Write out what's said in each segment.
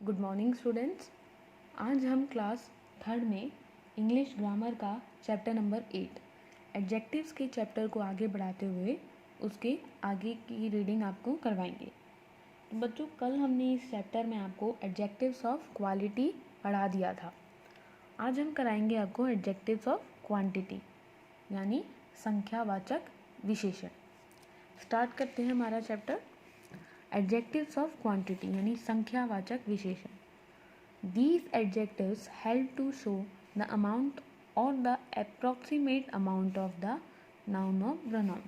Good morning students. आज हम class third में इंग्लिश ग्रामर का चैप्टर नंबर 8 एडजेक्टिव्स के चैप्टर को आगे बढ़ाते हुए उसके आगे की रीडिंग आपको करवाएंगे। तो बच्चों, कल हमने इस चैप्टर में आपको एडजेक्टिव्स ऑफ क्वालिटी पढ़ा दिया था। आज हम कराएंगे आपको एडजेक्टिव्स ऑफ क्वांटिटी यानी संख्यावाचक विशेषण। स्टार्ट करते हैं हमारा चैप्टर। एडजेक्टिव्स ऑफ क्वांटिटी यानी संख्यावाचक विशेषण। These adjectives help to show the amount or the approximate amount of the noun or pronoun।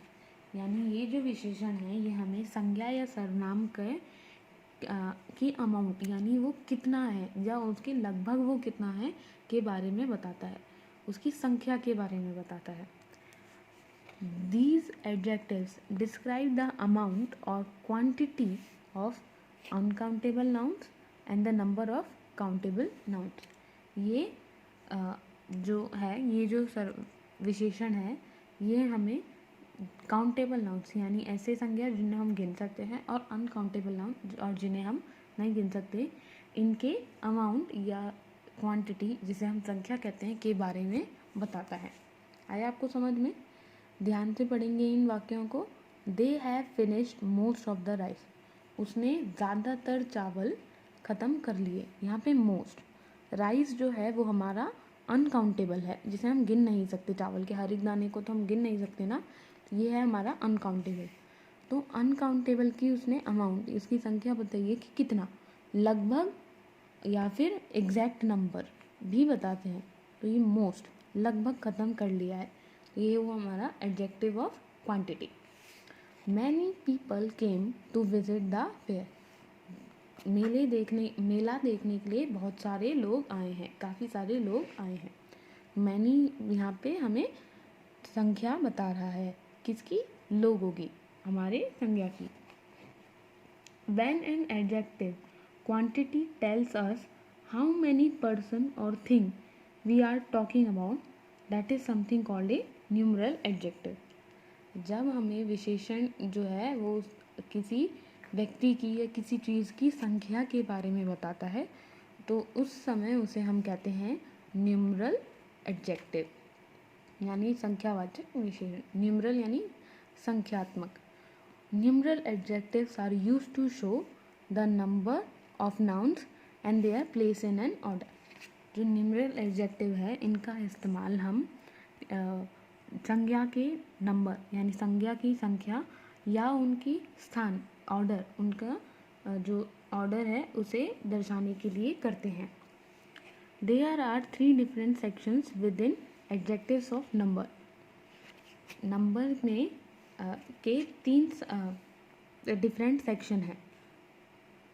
यानी ये जो विशेषण है ये हमें संज्ञा या सर्वनाम की अमाउंट यानी वो कितना है या उसके लगभग वो कितना है के बारे में बताता है, उसकी संख्या के बारे में बताता है। These adjectives describe the amount or quantity of uncountable nouns and the number of countable nouns. ये जो विशेषण है ये हमें काउंटेबल नाउन्स यानी ऐसे संज्ञा जिन्हें हम गिन सकते हैं और अनकाउंटेबल नाउन और जिन्हें हम नहीं गिन सकते, इनके अमाउंट या क्वांटिटी जिसे हम संख्या कहते हैं के बारे में बताता है। आया आपको समझ में? ध्यान से पढ़ेंगे इन वाक्यों को। They have finished most of the rice. उसने ज़्यादातर चावल ख़त्म कर लिए। यहाँ पे मोस्ट, राइस जो है वो हमारा अनकाउंटेबल है जिसे हम गिन नहीं सकते। चावल के हर एक दाने को तो हम गिन नहीं सकते ना, तो ये है हमारा अनकाउंटेबल। तो अनकाउंटेबल की उसने अमाउंट, इसकी संख्या बताइए कि कितना, लगभग या फिर एग्जैक्ट नंबर भी बताते हैं। तो ये मोस्ट, लगभग ख़त्म कर लिया है, ये वो हमारा adjective of quantity. Many people came to visit the fair. मेला देखने के लिए बहुत सारे लोग आए हैं, काफ़ी सारे लोग आए हैं। मैनी यहाँ पे हमें संख्या बता रहा है, किसकी? लोगों की, हमारे संज्ञा की। When an adjective quantity tells us how many person or thing we are talking about, that is something called a numeral adjective। जब हमें विशेषण जो है वो किसी व्यक्ति की या किसी चीज़ की संख्या के बारे में बताता है तो उस समय उसे हम कहते हैं न्यूमरल एडजेक्टिव यानी संख्यावाचक विशेषण। न्यूमरल यानी संख्यात्मक। Numeral adjectives are used to show the number of nouns and their place in an order. जो न्यूमरल एडजेक्टिव है इनका इस्तेमाल हम संज्ञा के नंबर यानी संज्ञा की संख्या या उनकी स्थान, ऑर्डर, उनका जो ऑर्डर है उसे दर्शाने के लिए करते हैं। There are 3 different sections within adjectives of number. Number में के 3 डिफरेंट सेक्शन हैं,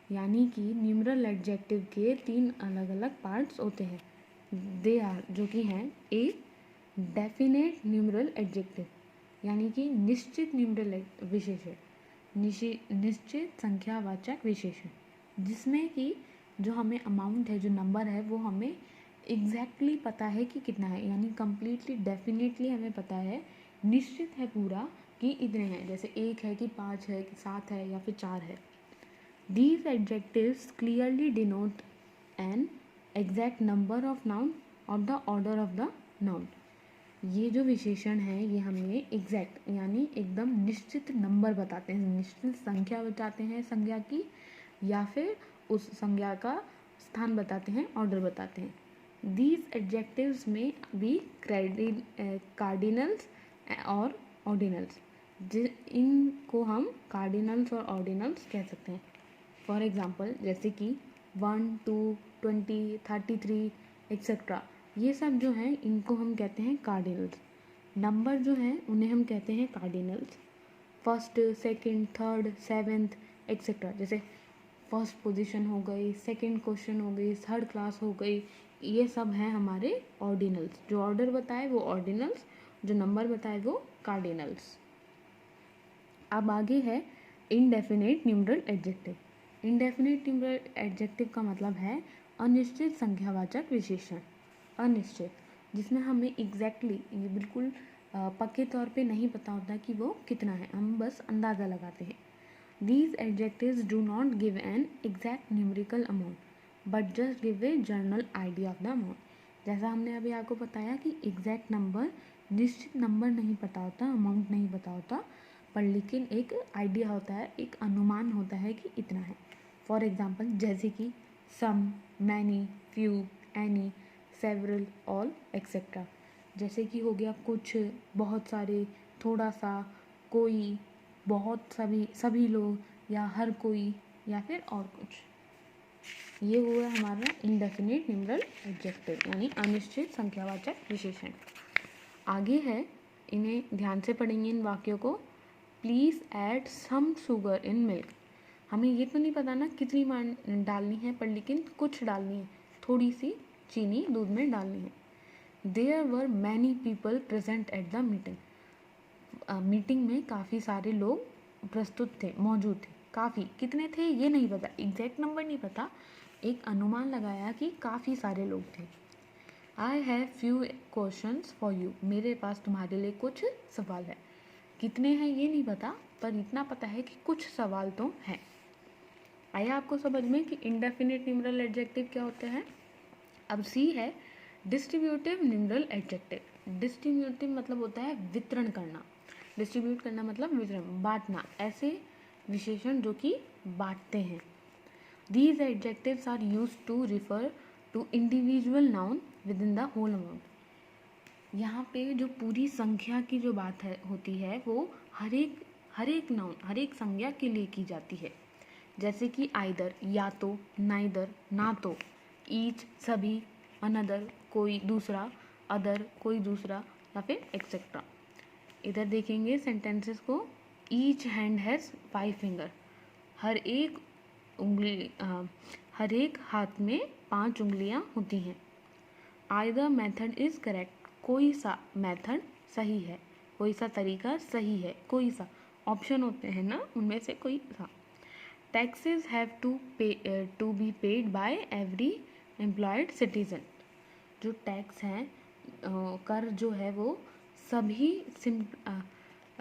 यानी कि न्यूमरल एडजेक्टिव के 3 अलग अलग पार्ट्स होते हैं। दे आर, जो कि हैं, ए डेफिनेट न्यूमरल एडजेक्टिव यानी कि निश्चित न्यूमरल विशेषण, निश्चित संख्यावाचक विशेषण, जिसमें कि जो हमें अमाउंट है, जो नंबर है, वो हमें एग्जैक्टली पता है कि कितना है, यानी कम्प्लीटली डेफिनेटली हमें पता है, निश्चित है पूरा कि इतने हैं। जैसे 1 है कि 5 है कि 7 है या फिर 4 है। These adjectives clearly denote an exact number of noun or the order of the noun। ये जो विशेषण है ये हमें एग्जैक्ट यानी एकदम निश्चित नंबर बताते हैं, निश्चित संख्या बताते हैं संज्ञा की, या फिर उस संज्ञा का स्थान बताते हैं, ऑर्डर बताते हैं। These adjectives में भी कार्डिनल्स और ऑर्डिनल्स, इनको हम कार्डिनल्स और ऑर्डिनल्स कह सकते हैं। फॉर एग्जाम्पल जैसे कि 1, 2, 20, 33 एक्सेट्रा, ये सब जो हैं इनको हम कहते हैं कार्डिनल्स। नंबर जो हैं उन्हें हम कहते हैं cardinals. First, second, third, seventh etcetera, जैसे फर्स्ट पोजीशन हो गई, सेकंड क्वेश्चन हो गई, थर्ड क्लास हो गई, ये सब हैं हमारे ऑर्डिनल्स। जो ऑर्डर बताए वो ऑर्डिनल्स, जो नंबर बताए वो कार्डिनल्स। अब आगे है indefinite numeral adjective. Indefinite numeral adjective का मतलब है अनिश्चित संख्यावाचक विशेषण। अनिश्चित, जिसमें हमें एग्जैक्टली ये बिल्कुल पक्के तौर पे नहीं पता होता कि वो कितना है, हम बस अंदाज़ा लगाते हैं। These adjectives do not give an exact numerical amount। But just give a general idea of the amount. जैसा हमने अभी आपको बताया कि एग्जैक्ट नंबर, निश्चित नंबर नहीं पता होता, अमाउंट नहीं पता होता, पर लेकिन एक आइडिया होता है, एक अनुमान होता है कि इतना है। फॉर एग्जाम्पल जैसे कि some, many, few, any, several, all, etcetera. जैसे कि हो गया कुछ, बहुत सारे, थोड़ा सा, कोई, बहुत, सभी लोग, या हर कोई, या फिर और कुछ। ये हुआ हमारा इंडेफिनिट न्यूमरल एडजेक्टिव यानी अनिश्चित संख्यावाचक विशेषण। आगे है, इन्हें ध्यान से पढ़ेंगे इन वाक्यों को। Please add some sugar in milk. हमें ये तो नहीं पता ना कितनी डालनी है, पर लेकिन कुछ डालनी है, थोड़ी सी चीनी दूध में डालनी है। There were many people present at the meeting. Meeting में काफ़ी सारे लोग प्रस्तुत थे, मौजूद थे। काफ़ी, कितने थे ये नहीं पता, एग्जैक्ट नंबर नहीं पता, एक अनुमान लगाया कि काफ़ी सारे लोग थे। I have few questions for you. मेरे पास तुम्हारे लिए कुछ सवाल है। कितने हैं ये नहीं पता, पर इतना पता है कि कुछ सवाल तो हैं। आया आपको समझ में कि इंडेफिनिट न्यूमरल एडजेक्टिव क्या होते हैं। अब सी है डिस्ट्रीब्यूटिव न्यूमरल एडजेक्टिव। डिस्ट्रीब्यूटिव मतलब होता है वितरण करना। डिस्ट्रीब्यूट करना मतलब वितरण, बांटना, ऐसे विशेषण जो कि बांटते हैं। These adjectives are used to refer to individual noun within the whole amount। यहाँ पे जो पूरी संख्या की जो बात है होती है वो हर एक नाउन, हर एक संज्ञा के लिए की जाती है। जैसे कि आइदर, या तो, नाइदर, ना तो, ईच, सभी, अनदर, कोई दूसरा, अदर, कोई दूसरा, या फिर एक्सेट्रा। इधर देखेंगे सेंटेंसेस को। Each hand has 5 finger. हर एक हाथ में 5 उंगलियां होती हैं। Either method is correct. कोई सा मेथड सही है, कोई सा तरीका सही है, कोई सा, ऑप्शन होते हैं ना, उनमें से कोई सा। Taxes have to be paid by every employed citizen. जो टैक्स हैं, कर जो है वो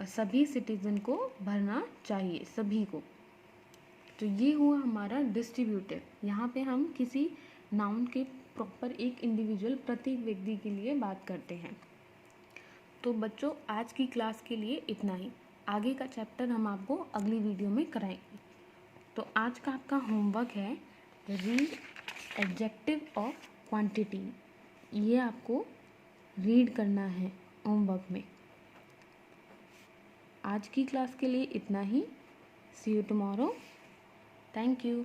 सभी सिटीजन को भरना चाहिए, सभी को। तो ये हुआ हमारा डिस्ट्रीब्यूटिव। यहाँ पे हम किसी नाउन के प्रॉपर एक इंडिविजुअल, प्रत्येक व्यक्ति के लिए बात करते हैं। तो बच्चों आज की क्लास के लिए इतना ही। आगे का चैप्टर हम आपको अगली वीडियो में कराएंगे। तो आज का आपका होमवर्क है रीड एडजेक्टिव ऑफ क्वांटिटी। ये आपको रीड करना है होमवर्क में। आज की क्लास के लिए इतना ही। सी यू टुमारो। Thank you.